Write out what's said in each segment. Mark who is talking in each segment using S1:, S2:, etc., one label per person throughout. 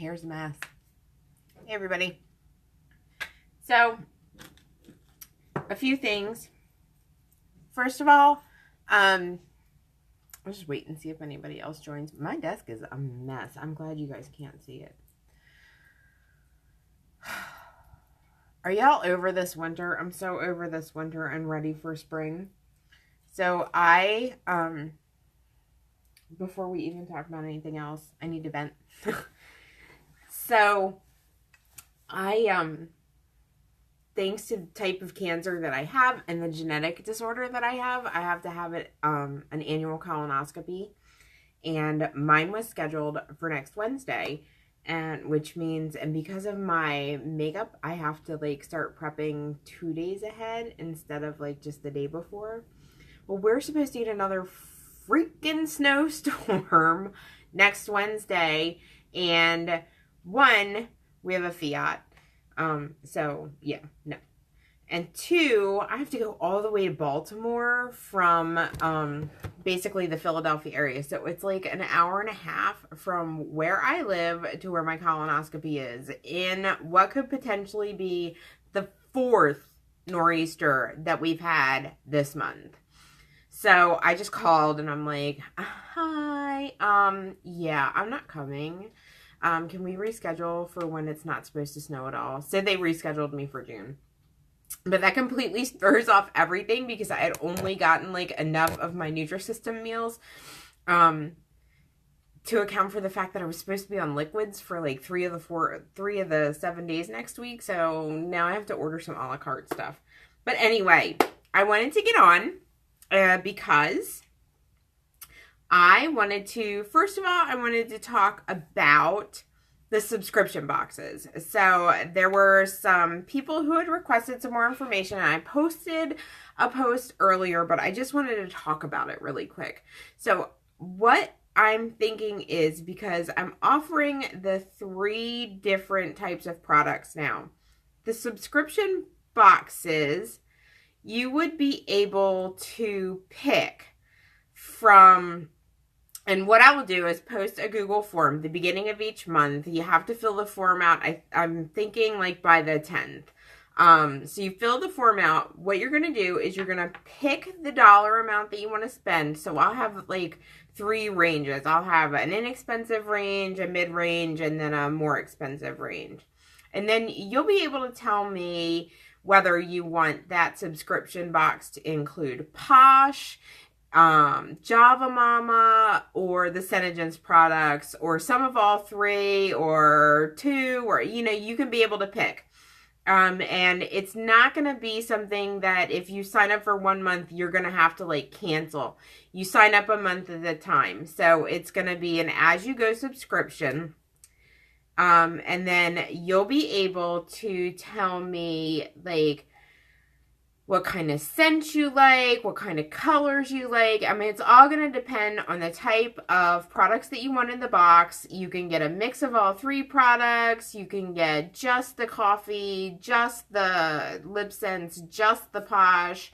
S1: hair's a mess. Hey, everybody. So, a few things. First of all, I'll just wait and see if anybody else joins. My desk is a mess. I'm glad you guys can't see it. Are y'all over this winter? I'm so over this winter and ready for spring. So before we even talk about anything else, I need to vent. So, thanks to the type of cancer that I have and the genetic disorder that I have to have it, an annual colonoscopy. And mine was scheduled for next Wednesday. And because of my makeup, I have to like start prepping 2 days ahead instead of like just the day before. Well, we're supposed to get another freaking snowstorm next Wednesday, and one, we have a Fiat. So yeah, no. And two, I have to go all the way to Baltimore from basically the Philadelphia area. So it's like an hour and a half from where I live to where my colonoscopy is, in what could potentially be the 4th nor'easter that we've had this month. So I just called and I'm like, hi, yeah, I'm not coming. Can we reschedule for when it's not supposed to snow at all? So they rescheduled me for June. But that completely throws off everything because I had only gotten like enough of my Nutrisystem meals to account for the fact that I was supposed to be on liquids for like 3 of the 7 days next week. So now I have to order some a la carte stuff. But anyway, I wanted to get on because I wanted to talk about the subscription boxes. So there were some people who had requested some more information, and I posted a post earlier, but I just wanted to talk about it really quick. So what I'm thinking is, because I'm offering the 3 different types of products now, the subscription boxes, you would be able to pick from. And what I will do is post a Google form the beginning of each month. You have to fill the form out. I'm thinking like by the 10th. So you fill the form out. What you're going to do is you're going to pick the dollar amount that you want to spend. So I'll have like 3 ranges. I'll have an inexpensive range, a mid-range, and then a more expensive range. And then you'll be able to tell me whether you want that subscription box to include Posh, Java Mama, or the Senegens products, or some of all 3, or 2, or, you can be able to pick. And it's not going to be something that if you sign up for 1 month, you're going to have to like cancel. You sign up a month at a time. So it's going to be an as-you-go subscription. And then you'll be able to tell me like what kind of scent you like, what kind of colors you like. I mean, it's all going to depend on the type of products that you want in the box. You can get a mix of all 3 products. You can get just the coffee, just the lip scents, just the Posh,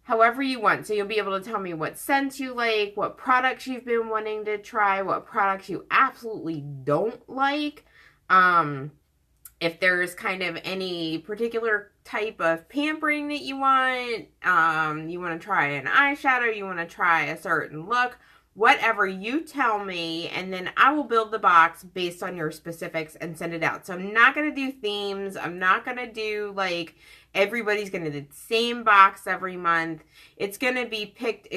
S1: however you want. So you'll be able to tell me what scents you like, what products you've been wanting to try, what products you absolutely don't like. If there's kind of any particular type of pampering that you want to try an eyeshadow, you want to try a certain look, whatever, you tell me, and then I will build the box based on your specifics and send it out. So I'm not going to do themes. I'm not going to do like everybody's going to do the same box every month. It's going to be picked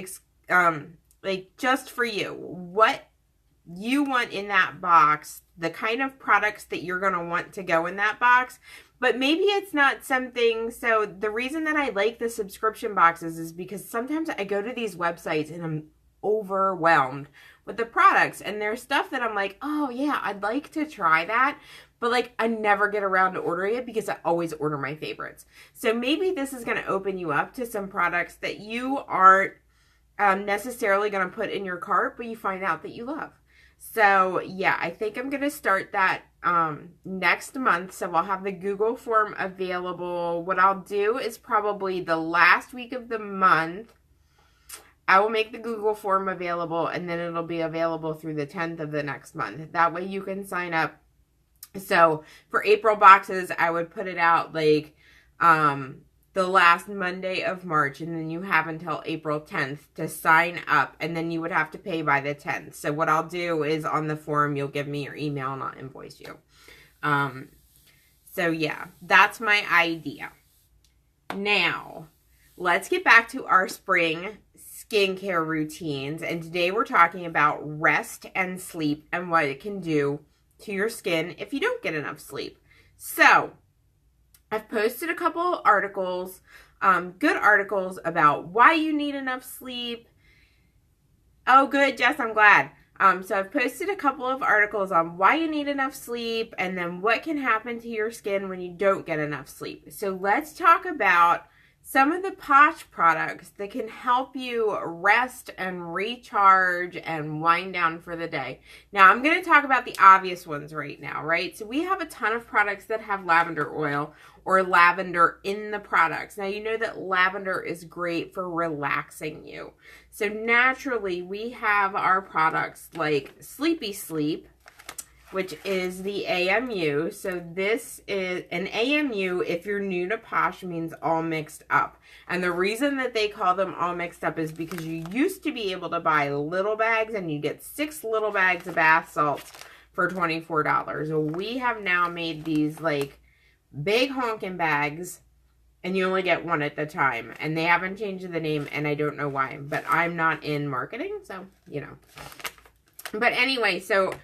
S1: like just for you. What you want in that box, the kind of products that you're going to want to go in that box. But maybe it's not something. So the reason that I like the subscription boxes is because sometimes I go to these websites and I'm overwhelmed with the products, and there's stuff that I'm like, oh yeah, I'd like to try that, but like I never get around to ordering it because I always order my favorites. So maybe this is going to open you up to some products that you aren't necessarily going to put in your cart, but you find out that you love. So yeah, I think I'm going to start that next month. So I'll have the Google form available. What I'll do is probably the last week of the month, I will make the Google form available, and then it'll be available through the 10th of the next month. That way you can sign up So for April boxes, I would put it out like the last Monday of March, and then you have until April 10th to sign up, and then you would have to pay by the 10th. So what I'll do is on the form, you'll give me your email and I'll invoice you. So yeah, that's my idea. Now, let's get back to our spring skincare routines. And today we're talking about rest and sleep and what it can do to your skin if you don't get enough sleep. So, I've posted a couple articles, good articles about why you need enough sleep. Oh, good, Jess, I'm glad. So I've posted a couple of articles on why you need enough sleep and then what can happen to your skin when you don't get enough sleep. So let's talk about some of the Posh products that can help you rest and recharge and wind down for the day. Now, I'm going to talk about the obvious ones right now, right? So we have a ton of products that have lavender oil or lavender in the products. Now, you know that lavender is great for relaxing you. So naturally, we have our products like Sleepy Sleep, which is the AMU. So this is an AMU, if you're new to Posh, means all mixed up. And the reason that they call them all mixed up is because you used to be able to buy little bags and you get 6 little bags of bath salts for $24. So we have now made these like big honking bags and you only get one at a time. And they haven't changed the name and I don't know why, but I'm not in marketing, so, you know. But anyway, so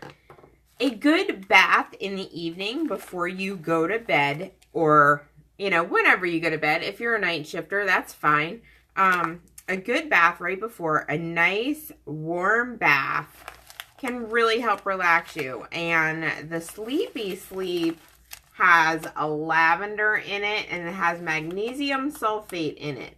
S1: a good bath in the evening before you go to bed, or, you know, whenever you go to bed. If you're a night shifter, that's fine. A good bath right before, a nice warm bath can really help relax you. And the Sleepy Sleep has a lavender in it and it has magnesium sulfate in it.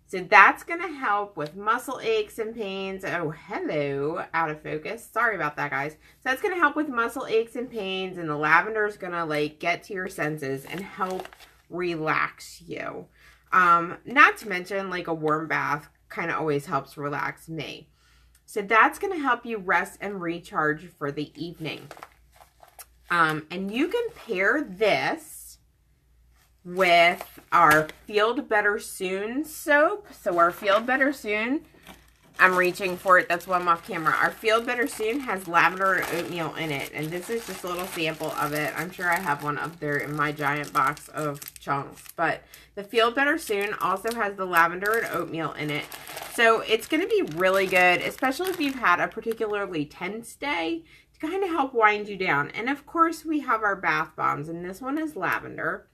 S1: So that's going to help with muscle aches and pains. Oh, hello, out of focus. Sorry about that, guys. So that's going to help with muscle aches and pains, and the lavender is going to like get to your senses and help relax you. Not to mention like a warm bath kind of always helps relax me. So that's going to help you rest and recharge for the evening. And you can pair this with our Feel Better Soon soap. So our Feel Better Soon, I'm reaching for it, that's why I'm off camera. Our Feel Better Soon has lavender and oatmeal in it, and this is just a little sample of it. I'm sure I have one up there in my giant box of chunks, but the Feel Better Soon also has the lavender and oatmeal in it. So it's going to be really good, especially if you've had a particularly tense day, to kind of help wind you down. And of course we have our bath bombs, and this one is lavender.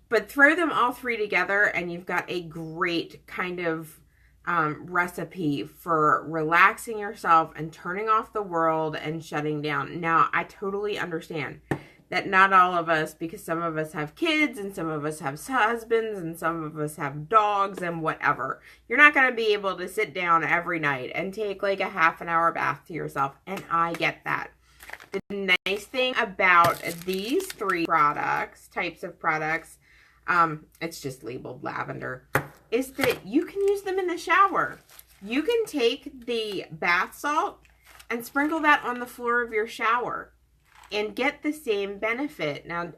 S1: But throw them all three together and you've got a great kind of recipe for relaxing yourself and turning off the world and shutting down. Now, I totally understand that not all of us, because some of us have kids and some of us have husbands and some of us have dogs and whatever. You're not going to be able to sit down every night and take like a half an hour bath to yourself, and I get that. The nice thing about these 3 types of products, it's just labeled lavender, is that you can use them in the shower. You can take the bath salt and sprinkle that on the floor of your shower and get the same benefit. Now,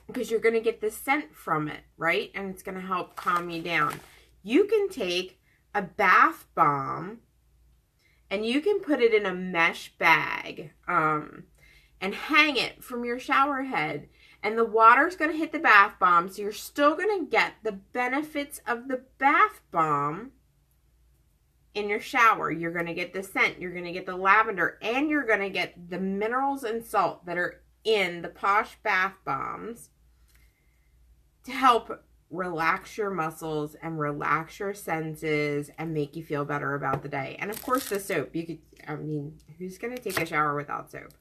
S1: because you're going to get the scent from it, right? And it's going to help calm you down. You can take a bath bomb and you can put it in a mesh bag and hang it from your shower head. And the water's going to hit the bath bomb, so you're still going to get the benefits of the bath bomb in your shower. You're going to get the scent, you're going to get the lavender, and you're going to get the minerals and salt that are in the Posh bath bombs to help relax your muscles and relax your senses and make you feel better about the day. And of course the soap, you could, I mean, who's going to take a shower without soap?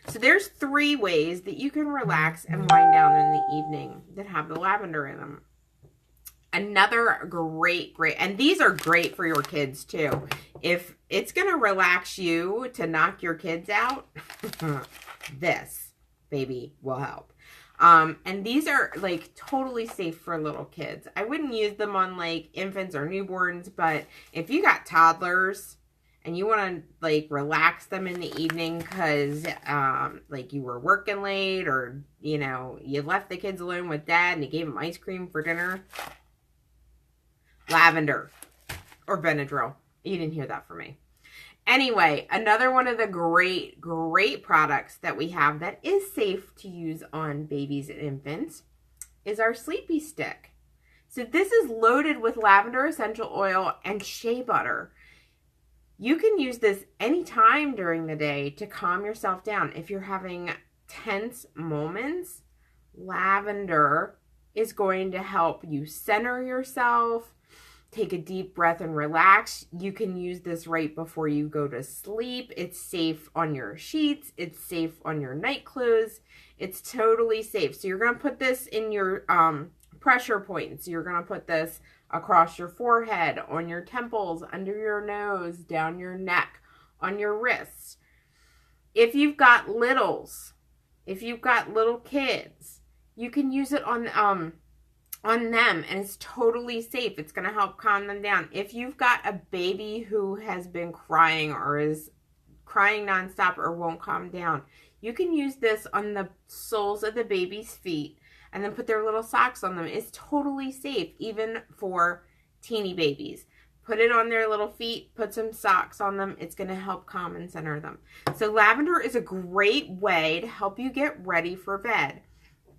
S1: So there's 3 ways that you can relax and wind down in the evening that have the lavender in them. Another great, and these are great for your kids too. If it's going to relax you to knock your kids out, this baby will help. And these are like totally safe for little kids. I wouldn't use them on like infants or newborns, but if you got toddlers and you want to like relax them in the evening because like you were working late, or you know, you left the kids alone with dad and you gave them ice cream for dinner, lavender or Benadryl. You didn't hear that from me. Anyway, another one of the great products that we have that is safe to use on babies and infants is our Sleepy Stick. So this is loaded with lavender essential oil and shea butter. You can use this anytime during the day to calm yourself down. If you're having tense moments, lavender is going to help you center yourself. Take a deep breath and relax. You can use this right before you go to sleep. It's safe on your sheets. It's safe on your night clothes. It's totally safe. So you're going to put this in your pressure points. You're going to put this across your forehead, on your temples, under your nose, down your neck, on your wrists. If you've got littles, if you've got little kids, you can use it on them, and it's totally safe. It's going to help calm them down. If you've got a baby who has been crying or is crying nonstop or won't calm down, you can use this on the soles of the baby's feet and then put their little socks on them. It's totally safe, even for teeny babies. Put it on their little feet, put some socks on them. It's going to help calm and center them. So lavender is a great way to help you get ready for bed.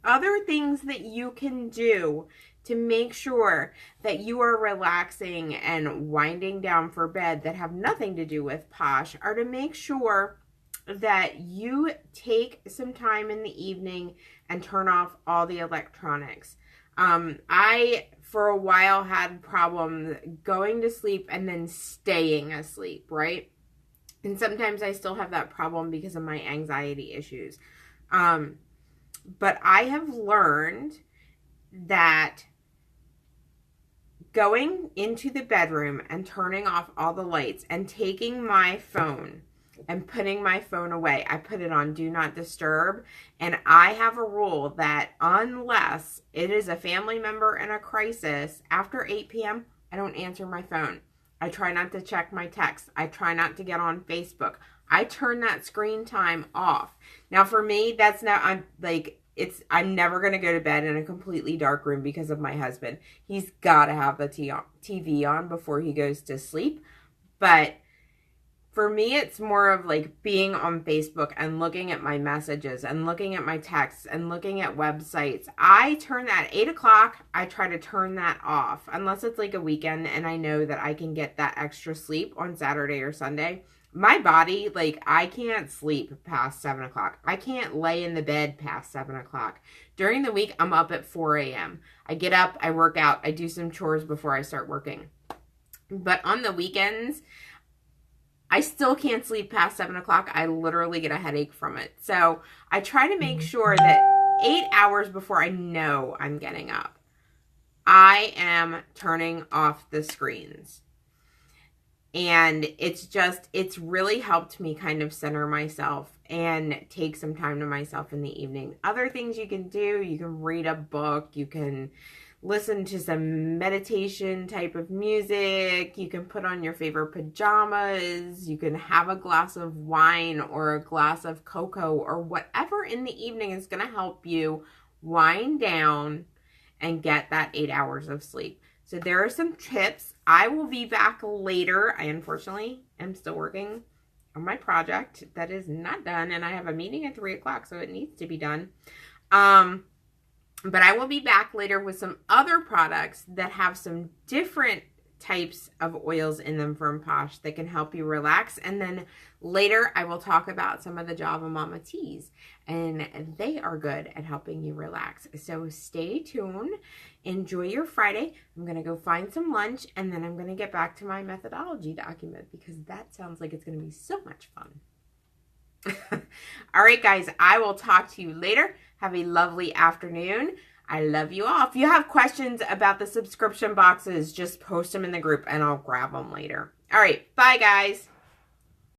S1: Other things that you can do to make sure that you are relaxing and winding down for bed that have nothing to do with Posh are to make sure that you take some time in the evening and turn off all the electronics. I, for a while, had problems going to sleep and then staying asleep, right? And sometimes I still have that problem because of my anxiety issues. But I have learned that going into the bedroom and turning off all the lights and taking my phone and putting my phone away, I put it on Do Not Disturb, and I have a rule that unless it is a family member in a crisis, after 8 p.m., I don't answer my phone. I try not to check my text. I try not to get on Facebook. I turn that screen time off. Now for me, that's not, I'm never going to go to bed in a completely dark room because of my husband. He's got to have the TV on before he goes to sleep. But for me, it's more of like being on Facebook and looking at my messages and looking at my texts and looking at websites. I turn that at 8 o'clock. I try to turn that off unless it's like a weekend and I know that I can get that extra sleep on Saturday or Sunday. My body, like, I can't sleep past 7 o'clock. I can't lay in the bed past 7 o'clock. During the week, I'm up at 4 a.m. I get up, I work out, I do some chores before I start working. But on the weekends, I still can't sleep past 7 o'clock. I literally get a headache from it. So I try to make sure that 8 hours before I know I'm getting up, I am turning off the screens. And it's really helped me kind of center myself and take some time to myself in the evening. Other things you can do, you can read a book, you can listen to some meditation type of music, you can put on your favorite pajamas, you can have a glass of wine or a glass of cocoa or whatever in the evening is going to help you wind down and get that 8 hours of sleep. So there are some tips. I will be back later. I unfortunately am still working on my project that is not done, and I have a meeting at 3 o'clock, so it needs to be done. But I will be back later with some other products that have some different types of oils in them from Posh that can help you relax. And then later I will talk about some of the Java Mama teas, and they are good at helping you relax. So stay tuned. Enjoy your Friday. I'm going to go find some lunch, and then I'm going to get back to my methodology document because that sounds like it's going to be so much fun. All right, guys, I will talk to you later. Have a lovely afternoon. I love you all. If you have questions about the subscription boxes, just post them in the group and I'll grab them later. All right, bye, guys.